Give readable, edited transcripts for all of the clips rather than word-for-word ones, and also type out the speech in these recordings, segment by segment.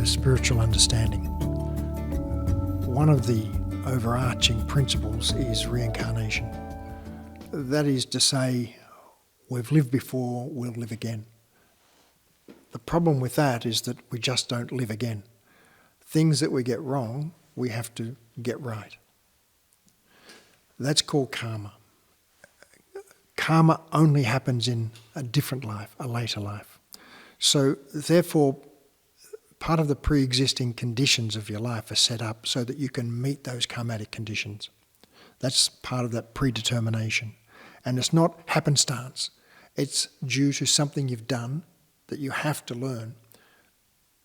spiritual understanding. One of the overarching principles is reincarnation. That is to say, we've lived before, we'll live again. The problem with that is that we just don't live again. Things that we get wrong, we have to get right. That's called karma. Karma only happens in a different life, a later life. So therefore, part of the pre-existing conditions of your life are set up so that you can meet those karmatic conditions. That's part of that predetermination. And it's not happenstance. It's due to something you've done that you have to learn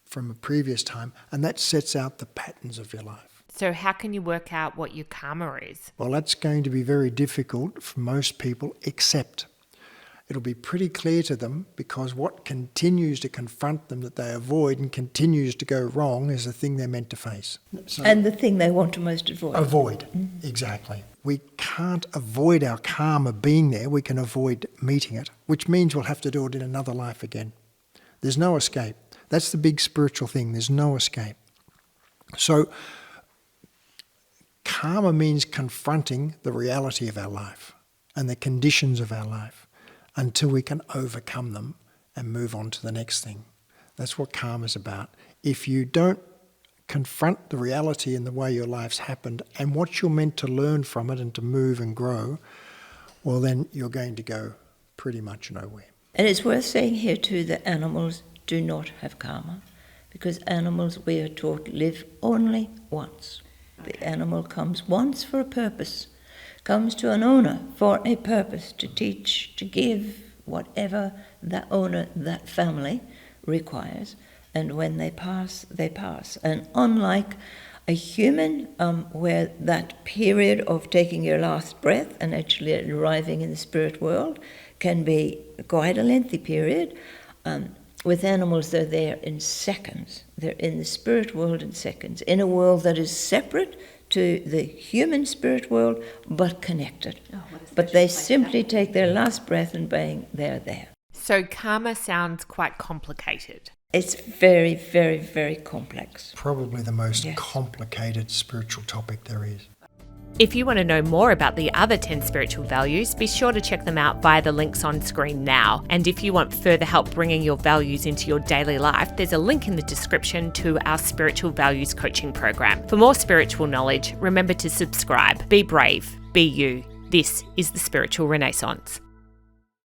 from a previous time, and that sets out the patterns of your life. So how can you work out what your karma is? Well, that's going to be very difficult for most people, except it'll be pretty clear to them, because what continues to confront them that they avoid and continues to go wrong is the thing they're meant to face. And the thing they want to most avoid. Avoid, exactly. We can't avoid our karma being there, we can avoid meeting it, which means we'll have to do it in another life again. There's no escape. That's the big spiritual thing, there's no escape. So karma means confronting the reality of our life and the conditions of our life until we can overcome them and move on to the next thing. That's what karma is about. If you don't confront the reality in the way your life's happened and what you're meant to learn from it and to move and grow, well then you're going to go pretty much nowhere. And it's worth saying here too that animals do not have karma, because animals, we are taught, live only once. The animal comes once for a purpose, comes to an owner for a purpose, to teach, to give, whatever that owner, that family requires. And when they pass, they pass. And unlike a human, where that period of taking your last breath and actually arriving in the spirit world can be quite a lengthy period, with animals, they're there in seconds. They're in the spirit world in seconds, in a world that is separate to the human spirit world, but connected. But they simply take their last breath and bang, they're there. So karma sounds quite complicated. It's very, very, very complex. Probably the most complicated spiritual topic there is. If you want to know more about the other 10 spiritual values, be sure to check them out via the links on screen now. And if you want further help bringing your values into your daily life, there's a link in the description to our Spiritual Values Coaching Program. For more spiritual knowledge, remember to subscribe. Be brave. Be you. This is the Spiritual Renaissance.